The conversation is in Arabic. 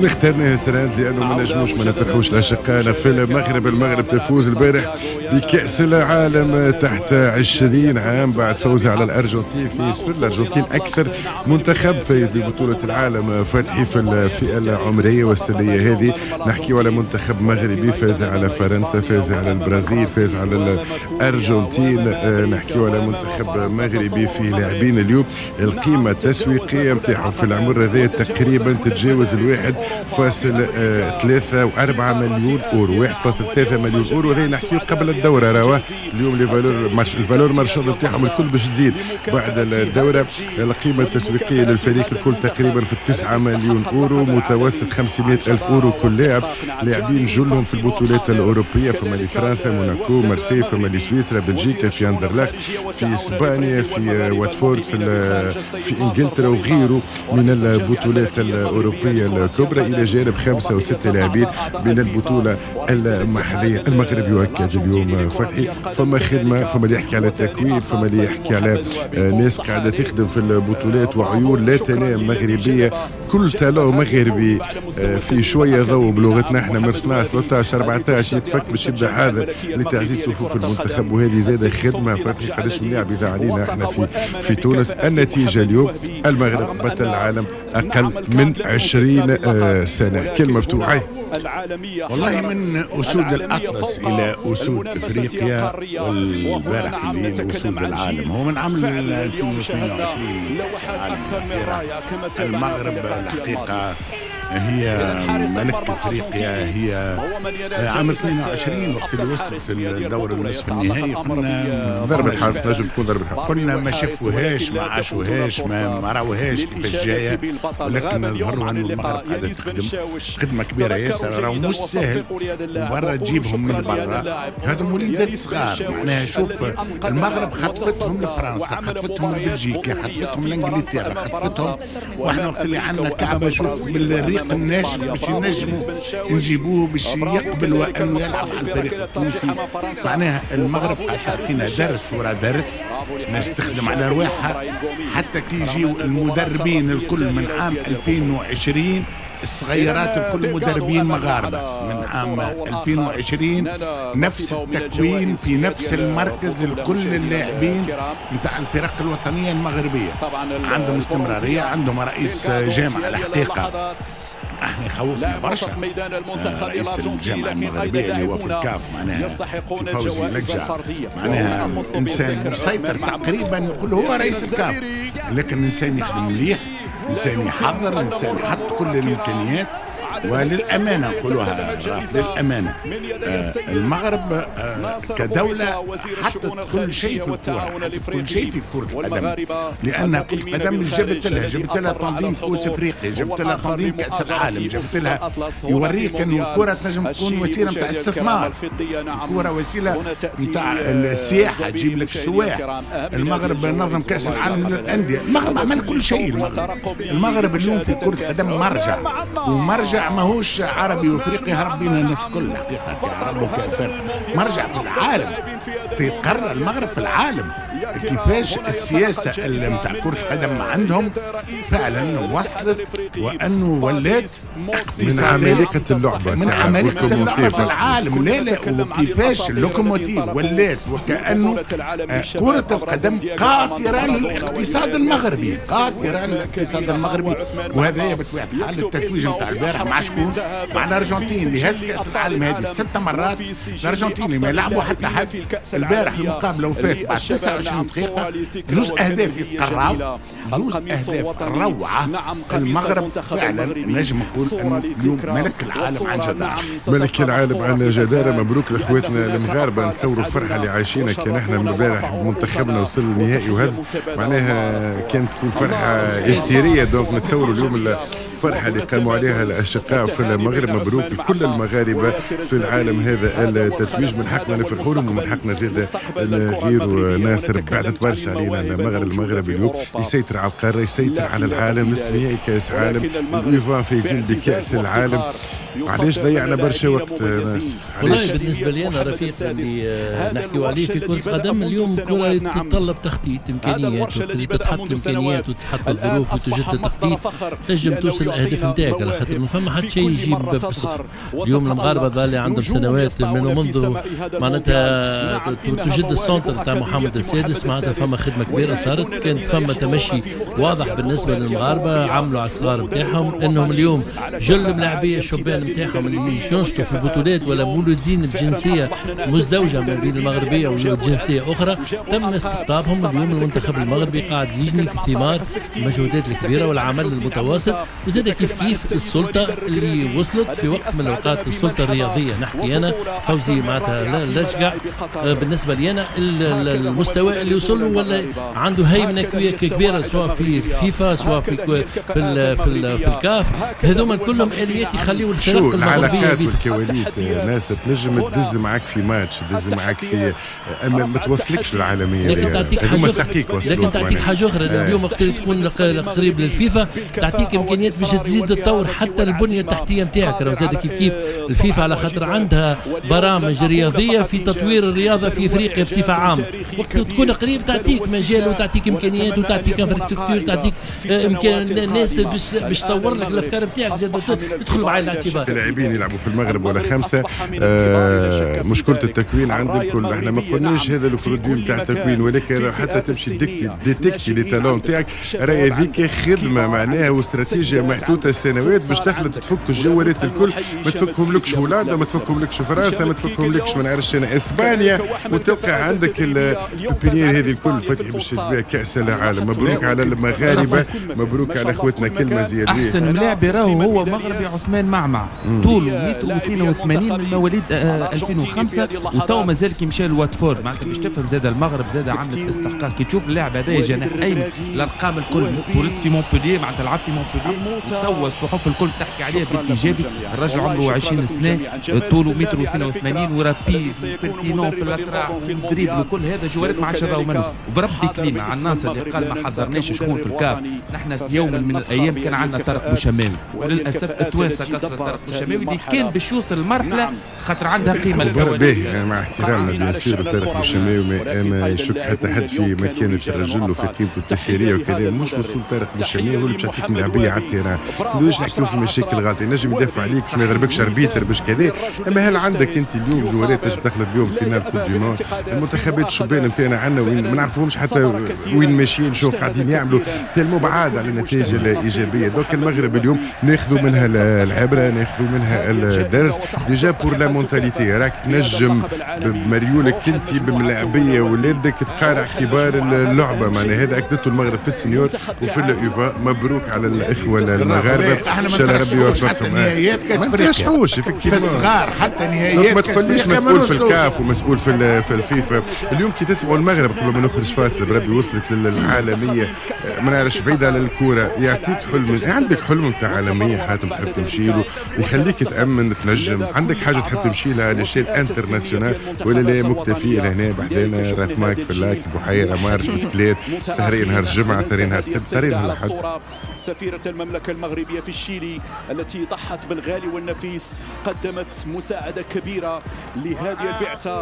اخترنا ترند لانه ما نجموش ما نفرحوش الاشقاء في المغرب. المغرب تفوز البارح بكأس العالم تحت 20 عام بعد فوزها على الارجنتين في سفر. الارجنتين اكثر منتخب فايز ببطولة العالم فتحي في الفئة العمرية والسنية هذه. نحكي على منتخب مغربي فاز على فرنسا، فاز على البرازيل، فاز على الارجنتين. نحكي على منتخب مغربي في لاعبين اليوم القيمة التسويقية نتاعهم في العمر هذا تقريبا تتجاوز 1.3 مليون اورو. 1.3 مليون اورو هذا نحكي قبل الدورة. رواه اليوم الفالور مارشاند نتاعهم الكل باش تزيد بعد الدورة. القيمة التسويقية للفريق الكل تقريبا في 9 مليون اورو، متوسط 500 ألف اورو كل لاعب. لاعبين جلهم في البطولات الأوروبية، فما لفرنسا، موناكو، مارسي، فما لسويسرا، بلجيكا، في اندرلخت، في اسبانيا، في واتفورد، في انجلترا وغيره من البطولات الأوروبية الكبرى، إلى جانب 5 أو 6 لاعبين من البطولة المحلية. المغرب يؤكد اليوم فتحي فما خدمة، فما اللي يحكي على تكوين، فما اللي يحكي على ناس قاعدة تخدم في البطولات وعيون لا تنام مغربية. كل تالو مغربي في شوية ضوء بلغتنا احنا من 12 13 14 يتفك باش يبدا هذا لتعزيز صفوف المنتخب. وهذه زادة خدمة فتحي قداش من لاعب إذا علينا احنا في تونس. النتيجة اليوم المغرب بطل العالم أقل من 20 سنة. كلمة مفتوحة والله من أسود الأطلس إلى أسود إفريقيا، والبارح الليل أسود العالم. هو من عام 2022 المغرب الحقيقة هي ملكة افريقيا. هي عام 22 وقت اللي وصلت في الدور النصف النهائي قلنا ضربة حظ، نجم تكون ضربة حظ. قلنا ما شافوهاش، ما عاشوهاش، ما راوهاش كيفاش جاية، ولكن ظهروا انه المغرب قاعدة تخدم خدمة كبيرة ياسر. راهو مش سهل برا تجيبهم من برا، هذم وليدات صغار. معناها شوف المغرب خطفتهم لفرنسا، خطفتهم لبلجيكا، خطفتهم لانجلترا، خطفتهم. واحنا وقت اللي عندنا كعبة شوف بالريق الناشف باش ينجموا نجيبوه باش يقبل وانه يلعب على الفريق التونسي. معناها المغرب قاعد تعطينا درس ورا درس، ناس تخدم على رواحها. حتى كي يجيو المدربين الكل من عام 2020 الصغيرات الكل مدربين مغاربة من عام 2020، نفس التكوين في نفس المركز. الكل اللاعبين نتاع الفرق الوطنية المغربية عندهم استمرارية، عندهم رئيس جامعة الحقيقة احنا يخوفنا برشا. رئيس الجامعة المغربية اللي هو في الكاف معناها فوزي لجع، معناها انسان مسيطر تقريبا، يقول هو رئيس الكاف، لكن انسان يخدم مليح، إنسان يحضر، إنسان يحط كل الإمكانيات. وللأمانة نقولوها للأمانة المغرب كدولة حطت كل شيء في الكرة، حطت كل شيء في كرة القدم، لأن كرة القدم جابت لها تنظيم كأس أفريقيا، جابت لها تنظيم كأس العالم، جابت لها يوريك أن الكرة تنجم تكون وسيلة نتاع استثمار، الكرة وسيلة نتاع السياحة، تجيب لك السواح. المغرب نظم كأس العالم للأندية، المغرب عمل كل شيء. المغرب اليوم في كرة القدم مرجع، ومرجع ماهوش عربي وافريقي هرب بين الناس الكل حقيقه كعرب وكافر. مرجع في العالم، تتقرر المغرب في العالم كيفاش السياسه اللي نتاع كره القدم عندهم فعلا وصلت، وانه ولات من عمالقه اللعبه، من عمالقه اللعبه في العالم. لا وكيفاش اللوكوموتيف ولات وكانه كره القدم قاطره للاقتصاد المغربي، قاطره للاقتصاد المغربي. وهذا بطبيعه الحال التتويج نتاع البارح مع شكون؟ مع الارجنتين اللي هز كاس العالم هذه 6 مرات. الارجنتين اللي ما يلعبوا حتى حد. البارح المقابله وفات بعد 29 دقيقه 2 أهداف يتقرعوا، 2 أهداف روعه. المغرب فعلا نجم نقول انه اليوم ملك العالم عن جدارة، ملك العالم عن جدارة. مبروك لاخواتنا المغاربه، نتصوروا الفرحه اللي عايشينها. كان احنا من البارح منتخبنا وصل للنهائي وهز، معناها كانت تكون فرحه هستيريه. دونك نتصوروا اليوم الفرحه اللي قاموا عليها الاشقاء في المغرب. مبروك لكل المغاربه في العالم هذا التتويج. من حقنا نفرحوا لهم ومن حقنا زاد نغيروا ناصر. بعدت برشا علينا المغرب اليوم يسيطر على القاره، يسيطر على العالم. نصف نهائي كاس عالم، اليوفا فايزين بكاس العالم. علاش ضيعنا برشا وقت ناس؟ والله بالنسبه لي انا رفيق اللي نحكيو عليه في كره القدم اليوم كره تتطلب تخطيط، امكانيات، تتحط امكانيات وتتحط الظروف وتوجد التخطيط، تنجم توصل الاهداف نتاعك، على خاطر ما فما حد شيء يجيب بالصدفه. اليوم المغاربه اللي عندهم سنوات منذ معناتها تجد السونتر تاع محمد السادس، معناتها فما خدمه كبيره صارت، كانت فما تمشي واضح بالنسبه للمغاربه، عملوا على الصغار نتاعهم انهم اليوم جل ملاعبيه الشبان نتاعهم اللي ينشطوا في البطولات ولا مولودين بجنسيه مزدوجه ما بين المغربيه وجنسيه اخرى، تم استقطابهم. اليوم المنتخب المغربي قاعد يجني في ثمار المجهودات الكبيره والعمل المتواصل، وزاد كيف السلطه اللي وصلت في وقت من الاوقات، السلطه الرياضيه نحكي انا فوزي معناتها لشقع بالنسبه لي انا المستوى اللي وصل له، ولا عنده هيمنه كبيره سواء في فيفا سواء في الكاف، هذوما كلهم اليات يخليوا الفرق المغربيه. العلاقات والكواليس ناس تنجم تدز معك في ماتش، تدز معك في اما ما توصلكش للعالميه، لكن تعطيك حاجه اخرى. اليوم وقت تكون قريب للفيفا تعطيك امكانيات باش تزيد تطور حتى البنيه التحتيه نتاعك. راه زاد كيف الفيفا على خاطر عندها برامج رياضيه في تطوير الرياضه في افريقيا بصفه عامه، وقت تكون قريب تعطيك مجال وتعطيك امكانيات وتعطيك انفراستركتور، تعطيك امكان ناس باش تطور لك الافكار نتاعك، زاد تدخل بعين الاعتبار. اللاعبين يلعبوا في المغرب ولا خمسه، مشكله التكوين عند الكل. احنا ما قلناش هذا البرودوي نتاع التكوين، ولكن حتى تمشي ديتكتي لي تالون نتاعك، راهي هذيك خدمه معناها واستراتيجيه محطوطه سنوات باش تخلط تفك الجوالات الكل، ما تفكهم لكش هولندا، ما تفكهم لكش فرنسا، ما تفكهم لكش ما نعرفش انا اسبانيا، وتلقى عندك البنيان هذه الكل فتحي باش تسبيع كاس العالم. مبروك على المغاربه، مبروك على اخوتنا كلمه زياده. احسن ملاعب راهو هو مغربي عثمان معمع، طوله 182 من مواليد 2005، وتو مازال كي مشى لواتفورد. معناتها باش تفهم زاد المغرب زاد عملت استحقاق. كي تشوف اللاعب هذايا جناح ايمن، الارقام الكل ولد في مونبولييه، معناتها لعب في مونبولييه، وتوا الصحف الكل تحكي عليه بالايجابي. الراجل عمره 20 سنه، طوله 182 ورابي بيرتينون في الاطراف في الدريبل وكل هذا جوارات ما عادش راهو منه. وبربي كلمه على الناصر اللي قال ما حضرناش شكون في الكاف. نحن في يوم من الايام كان عندنا طارق بوشماوي، وللاسف التوانسه كسرت طارق بوشماوي اللي كان باش يوصل المرحله خاطر عندها قيمه للكواليس. مع احترامنا بيان سور طارق بوشماوي ما يشك حتى حد في مكانه الرجل وفي قيمته التسييريه وكذا. مش وصول طارق بوشماوي هو اللي باش يعطيك ملاعبيه على التيران، ماذوش نحكيو في مشاكل غلط، ينجم يدافع عليك باش ما يضربكش اربيتر باش كذا. اما هل عندك انت اليوم جوارات تجم تخلط اليوم فينال كوب دي نور؟ المنتخبات الشبان نتاعنا عندنا وين ما نعرفوهمش حتى وين ماشيين، شو قاعدين يعملوا، تلمو بعاد على النتائج الايجابيه. دونك المغرب اليوم ناخذوا منها العبره، ناخذوا منها الدرس. ديجا بور لا مونتاليتي راك تنجم بمريولك انت بملاعبيه ولادك تقارع كبار اللعبه، معناها هذا اكدته المغرب في السنيور وفي الايفا. مبروك على الاخوه المغاربه، ان شاء الله ربي يوفقهم. ما ترشحوش في الصغار حتى نهائيات. ما تقوليش مسؤول في الكاف ومسؤول في الفيفا. اليوم كي تسمعوا المغرب قبل ما نخرج فاصل بربي وصلت للعالميه، ما نعرفش بعيد على الكوره، يعطيك حلم. عندك حلم نتاع عالميه حاتم تحب تمشي له، يخليك تامن تنجم. عندك حاجه تحب تمشي لها لشيء انترناسيونال ولا لا مكتفي لهنا بحدانا رافماك في اللاك البحيره مارش بسكليت سهرين نهار الجمعه سهرين نهار السبت سهرين نهار الاحد. سفيره المملكه المغربيه في الشيلي التي ضحت بالغالي والنفيس، قدمت مساعده كبيره لهذه البعثه.